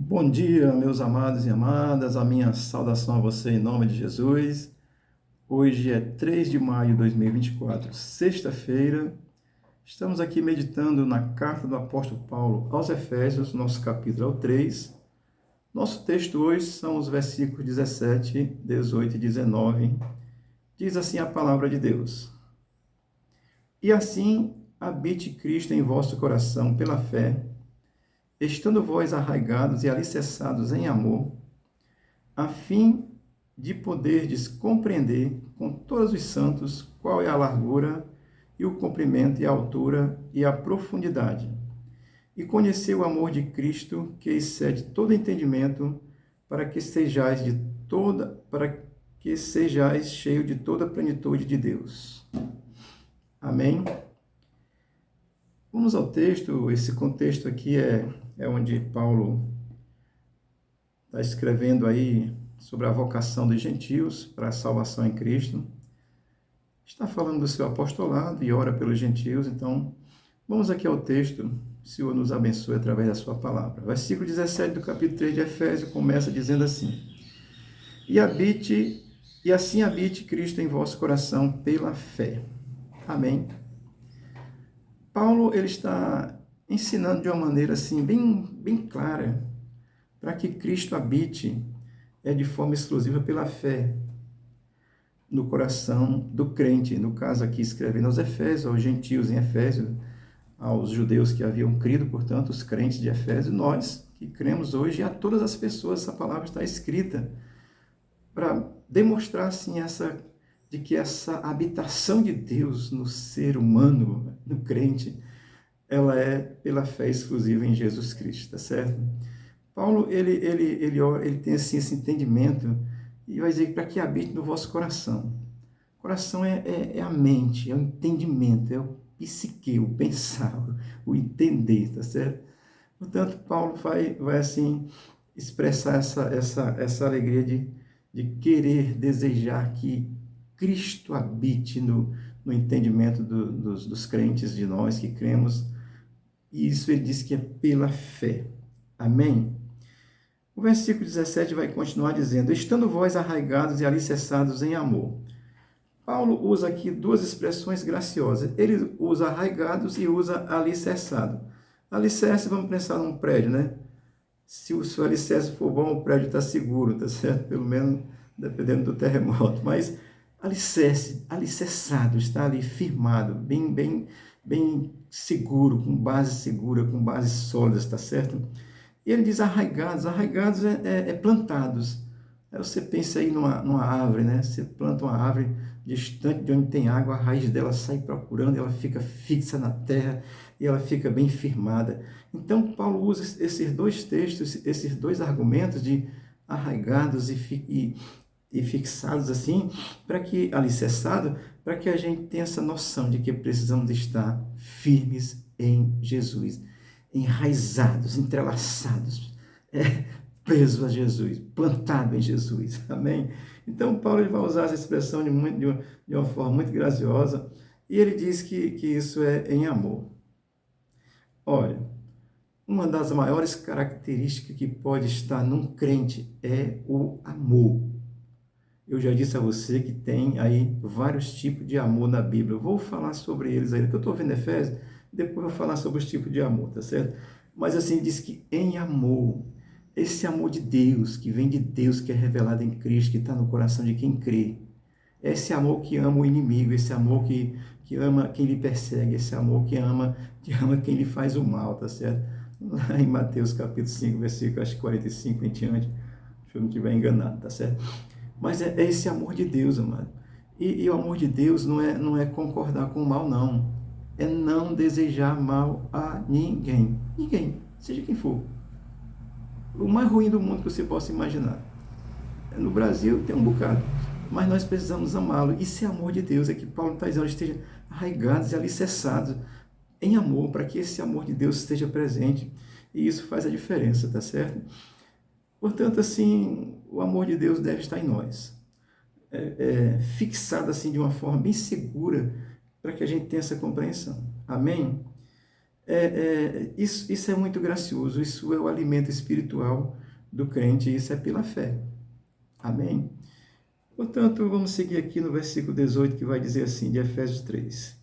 Bom dia, meus amados e amadas. A minha saudação a você em nome de Jesus. Hoje é 3 de maio de 2024, sexta-feira. Estamos aqui meditando na carta do apóstolo Paulo aos Efésios, nosso capítulo é o 3. Nosso texto hoje são os versículos 17, 18 e 19. Diz assim a palavra de Deus: E assim habite Cristo em vosso coração pela fé, estando vós arraigados e alicerçados em amor, a fim de poderdes compreender com todos os santos qual é a largura e o comprimento e a altura e a profundidade, e conhecer o amor de Cristo que excede todo entendimento, para que sejais cheio de toda a plenitude de Deus. Amém? Vamos ao texto. Esse contexto aqui é onde Paulo está escrevendo aí sobre a vocação dos gentios para a salvação em Cristo. Está falando do seu apostolado e ora pelos gentios. Então, vamos aqui ao texto. O Senhor nos abençoe através da sua palavra. Versículo 17 do capítulo 3 de Efésios começa dizendo assim: E assim habite Cristo em vosso coração pela fé. Amém. Paulo, ele está ensinando de uma maneira assim bem clara para que Cristo habite de forma exclusiva pela fé no coração do crente. No caso aqui, escrevendo aos Efésios, aos gentios em Efésios, aos judeus que haviam crido, portanto, os crentes de Efésios, nós que cremos hoje, e a todas as pessoas, essa palavra está escrita para demonstrar assim de que essa habitação de Deus no ser humano, no crente, ela é pela fé exclusiva em Jesus Cristo, tá certo? Paulo, ele tem assim esse entendimento e vai dizer para que habite no vosso coração. Coração é a mente, é o entendimento, é o psique, o pensar, o entender, tá certo? Portanto, Paulo vai assim expressar essa alegria de querer, desejar que Cristo habite no entendimento dos crentes, de nós que cremos. E isso ele diz que é pela fé. Amém? O versículo 17 vai continuar dizendo: estando vós arraigados e alicerçados em amor. Paulo usa aqui duas expressões graciosas. Ele usa arraigados e usa alicerçado. Alicerce, vamos pensar num prédio, né? Se o seu alicerce for bom, o prédio está seguro, tá certo? Pelo menos dependendo do terremoto. Mas alicerce, alicerçado, está ali firmado, bem seguro, com base segura, com bases sólidas, tá certo? E ele diz arraigados. Arraigados é plantados. Aí você pensa aí numa árvore, né? Você planta uma árvore distante de onde tem água, a raiz dela sai procurando, ela fica fixa na terra e ela fica bem firmada. Então, Paulo usa esses dois textos, esses dois argumentos de arraigados e fixados assim, para que, alicerçado, para que a gente tenha essa noção de que precisamos estar firmes em Jesus, enraizados, entrelaçados, presos a Jesus, plantado em Jesus, amém? Então, Paulo ele vai usar essa expressão de uma forma muito graciosa, e ele diz que isso é em amor. Olha, uma das maiores características que pode estar num crente é o amor. Eu já disse a você que tem aí vários tipos de amor na Bíblia. Eu vou falar sobre eles aí, que eu estou vendo Efésios, depois eu vou falar sobre os tipos de amor, tá certo? Mas assim, diz que em amor, esse amor de Deus, que vem de Deus, que é revelado em Cristo, que está no coração de quem crê. Esse amor que ama o inimigo, esse amor que ama quem lhe persegue, esse amor que ama quem lhe faz o mal, tá certo? Lá em Mateus capítulo 5, versículo acho que 45 em diante, se eu não estiver enganado, tá certo? Mas é esse amor de Deus, amado. E o amor de Deus não é concordar com o mal, não. É não desejar mal a ninguém. Ninguém, seja quem for. O mais ruim do mundo que você possa imaginar. No Brasil tem um bocado, mas nós precisamos amá-lo. Isso é amor de Deus, é que Paulo está dizendo, esteja arraigados e alicerçados em amor, para que esse amor de Deus esteja presente. E isso faz a diferença, tá certo? Portanto, assim, o amor de Deus deve estar em nós. Fixado assim de uma forma bem segura, para que a gente tenha essa compreensão. Amém? Isso é muito gracioso, isso é o alimento espiritual do crente, isso é pela fé. Amém? Portanto, vamos seguir aqui no versículo 18, que vai dizer assim, de Efésios 3.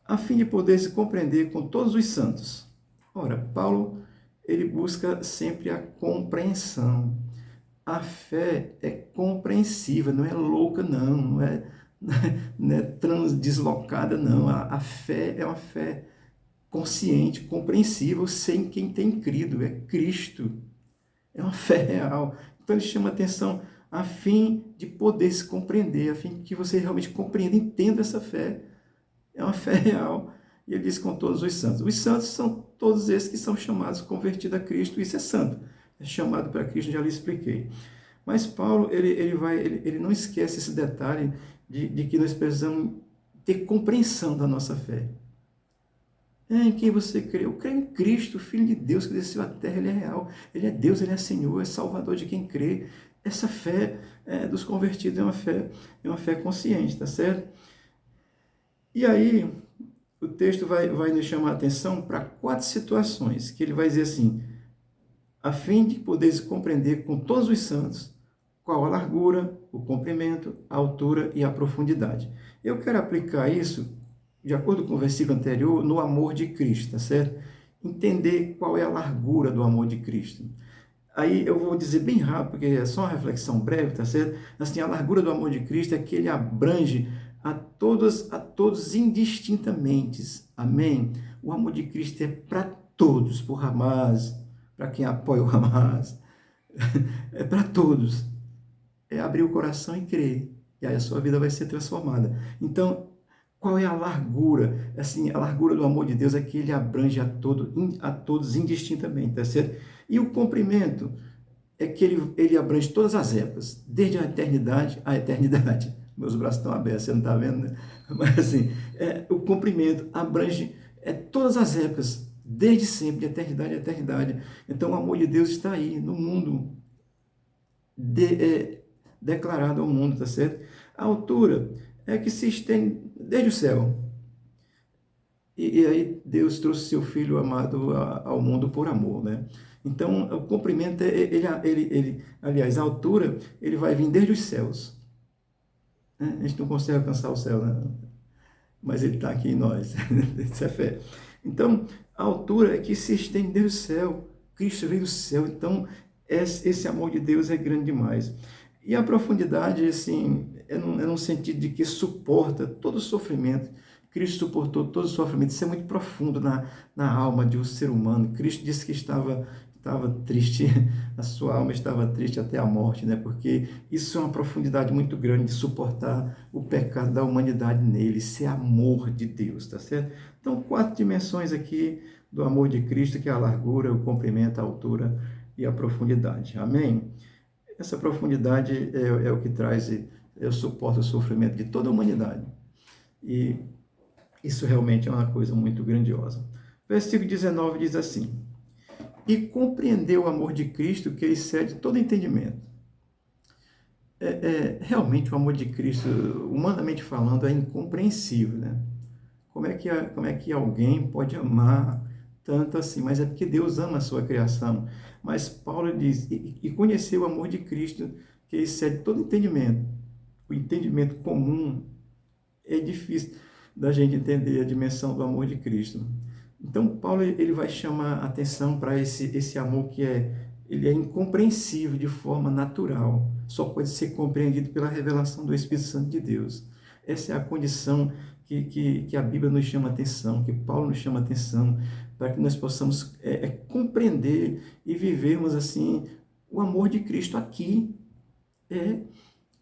A fim de poder se compreender com todos os santos. Ora, Paulo, ele busca sempre a compreensão. A fé é compreensiva, não é louca, não é deslocada, não. A fé é uma fé consciente, compreensível, sem quem tem crido, é Cristo. É uma fé real. Então ele chama atenção a fim de poder se compreender, a fim que você realmente compreenda, entenda essa fé. É uma fé real. E ele diz com todos os santos. Os santos são todos esses que são chamados, convertidos a Cristo. Isso é santo. É chamado para Cristo, já lhe expliquei. Mas Paulo, ele não esquece esse detalhe de que nós precisamos ter compreensão da nossa fé. Em quem você crê? Eu creio em Cristo, Filho de Deus, que desceu à terra, Ele é real. Ele é Deus, Ele é Senhor, é Salvador de quem crê. Essa fé dos convertidos é uma fé consciente, tá certo? E aí, o texto vai nos chamar a atenção para 4 situações, que ele vai dizer assim, a fim de poderes compreender com todos os santos qual a largura, o comprimento, a altura e a profundidade. Eu quero aplicar isso, de acordo com o versículo anterior, no amor de Cristo, tá certo? Entender qual é a largura do amor de Cristo. Aí eu vou dizer bem rápido, porque é só uma reflexão breve, tá certo? Assim, a largura do amor de Cristo é que ele abrange a todos indistintamente. Amém? O amor de Cristo é para todos, por Hamas, para quem apoia o Hamas, é para todos. É abrir o coração e crer, e aí a sua vida vai ser transformada. Então, qual é a largura? Assim, a largura do amor de Deus é que ele abrange a todos indistintamente, tá certo? E o comprimento é que ele abrange todas as épocas, desde a eternidade à eternidade. Meus braços estão abertos, você não está vendo, né? Mas assim, o comprimento abrange todas as épocas, desde sempre, de eternidade a eternidade. Então o amor de Deus está aí, no mundo, declarado ao mundo, tá certo? A altura é que se estende desde o céu. E aí Deus trouxe seu Filho amado ao mundo por amor, né? Então, o comprimento, aliás, a altura, ele vai vir desde os céus. A gente não consegue alcançar o céu, né? Mas ele está aqui em nós. Isso é fé. Então, a altura é que se estende desde o céu. Cristo veio do céu. Então, esse amor de Deus é grande demais. E a profundidade, assim, é num sentido de que suporta todo o sofrimento. Cristo suportou todo o sofrimento. Isso é muito profundo na alma de um ser humano. Cristo disse que estava triste, a sua alma estava triste até a morte, né? Porque isso é uma profundidade muito grande de suportar o pecado da humanidade nele. Isso é amor de Deus, tá certo? Então, 4 dimensões aqui do amor de Cristo, que é a largura, o comprimento, a altura e a profundidade. Amém? Essa profundidade é o que traz, suporta o sofrimento de toda a humanidade. E isso realmente é uma coisa muito grandiosa. Versículo 19 diz assim, e compreendeu o amor de Cristo que excede todo entendimento. Realmente o amor de Cristo, humanamente falando, é incompreensível, né? Como é que alguém pode amar tanto assim? Mas é porque Deus ama a sua criação. Mas Paulo diz, e conheceu o amor de Cristo que excede todo entendimento. O entendimento comum é difícil da gente entender a dimensão do amor de Cristo. Então, Paulo ele vai chamar a atenção para esse amor que ele é incompreensível de forma natural. Só pode ser compreendido pela revelação do Espírito Santo de Deus. Essa é a condição que a Bíblia nos chama atenção, que Paulo nos chama atenção, para que nós possamos compreender e vivermos assim o amor de Cristo aqui.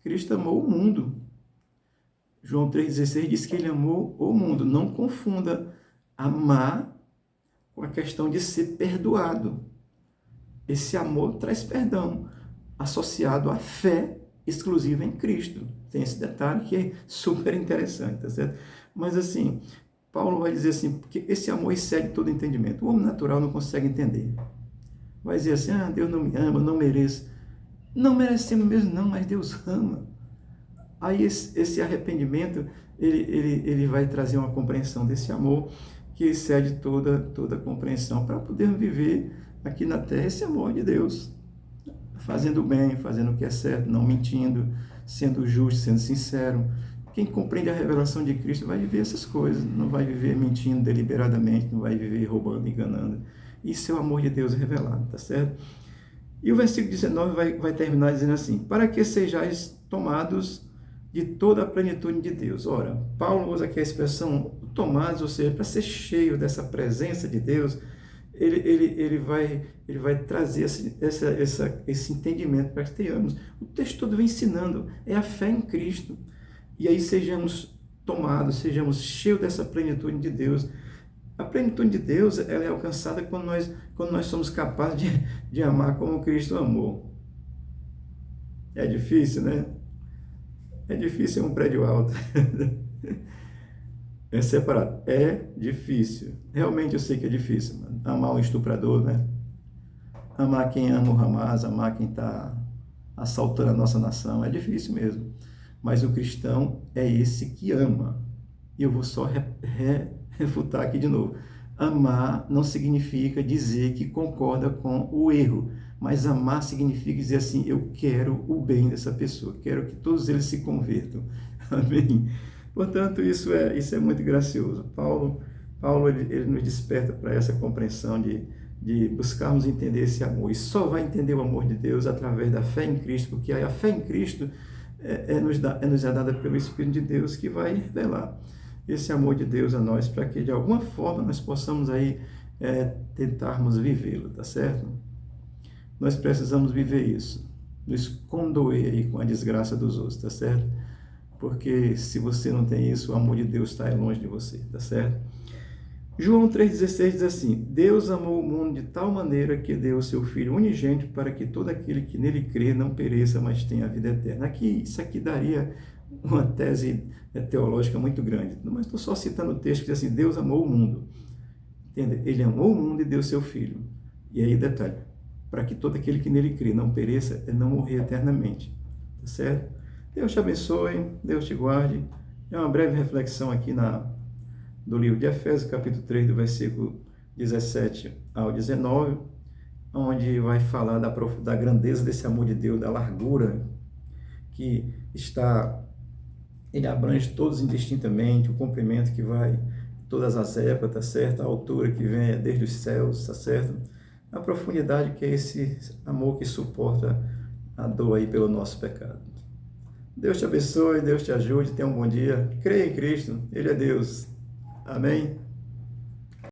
Cristo amou o mundo. João 3,16 diz que ele amou o mundo. Não confunda amar com a questão de ser perdoado. Esse amor traz perdão, associado à fé exclusiva em Cristo. Tem esse detalhe que é super interessante, tá certo? Mas assim, Paulo vai dizer assim, porque esse amor excede todo entendimento. O homem natural não consegue entender. Vai dizer assim, Deus não me ama, não mereço. Não merecemos mesmo não, mas Deus ama. Aí esse arrependimento, ele vai trazer uma compreensão desse amor que excede toda compreensão, para podermos viver aqui na terra esse amor de Deus, fazendo o bem, fazendo o que é certo, não mentindo, sendo justo, sendo sincero. Quem compreende a revelação de Cristo vai viver essas coisas, não vai viver mentindo deliberadamente, não vai viver roubando, enganando. Isso é o amor de Deus revelado, tá certo? E o versículo 19 vai terminar dizendo assim: para que sejais tomados de toda a plenitude de Deus. Ora, Paulo usa aqui a expressão tomados, ou seja, para ser cheio dessa presença de Deus, ele vai trazer esse entendimento para que tenhamos. O texto todo vem ensinando, é a fé em Cristo. E aí sejamos tomados, sejamos cheios dessa plenitude de Deus. A plenitude de Deus, ela é alcançada quando nós somos capazes de amar como Cristo amou. É difícil, né? É difícil em um prédio alto. É separado. É difícil. Realmente eu sei que é difícil, mano. Amar um estuprador, né? Amar quem ama o Hamas, amar quem está assaltando a nossa nação. É difícil mesmo. Mas o cristão é esse que ama. E eu vou só refutar aqui de novo. Amar não significa dizer que concorda com o erro, mas amar significa dizer assim: eu quero o bem dessa pessoa, quero que todos eles se convertam. Amém? Portanto, isso é muito gracioso. Paulo ele nos desperta para essa compreensão de buscarmos entender esse amor. E só vai entender o amor de Deus através da fé em Cristo, porque a fé em Cristo nos é dada pelo Espírito de Deus, que vai revelar esse amor de Deus a nós, para que de alguma forma nós possamos aí tentarmos vivê-lo, tá certo? Nós precisamos viver isso, nos condoer aí com a desgraça dos outros, tá certo? Porque se você não tem isso, o amor de Deus está longe de você, tá certo? João 3,16 diz assim: Deus amou o mundo de tal maneira que deu o seu Filho unigênito para que todo aquele que nele crê não pereça, mas tenha a vida eterna. Isso aqui daria uma tese teológica muito grande, mas estou só citando o texto que diz assim: Deus amou o mundo. Entende? Ele amou o mundo e deu o seu Filho. E aí, detalhe, para que todo aquele que nele crê não pereça, é não morrer eternamente. Tá certo? Deus te abençoe, Deus te guarde. É uma breve reflexão aqui do livro de Efésios, capítulo 3, do versículo 17 ao 19, onde vai falar da grandeza desse amor de Deus, da largura que ele abrange todos indistintamente, o comprimento que vai todas as épocas, tá certo? A altura que vem desde os céus, tá certo? A profundidade que é esse amor que suporta a dor aí pelo nosso pecado. Deus te abençoe, Deus te ajude, tenha um bom dia. Creia em Cristo, Ele é Deus. Amém?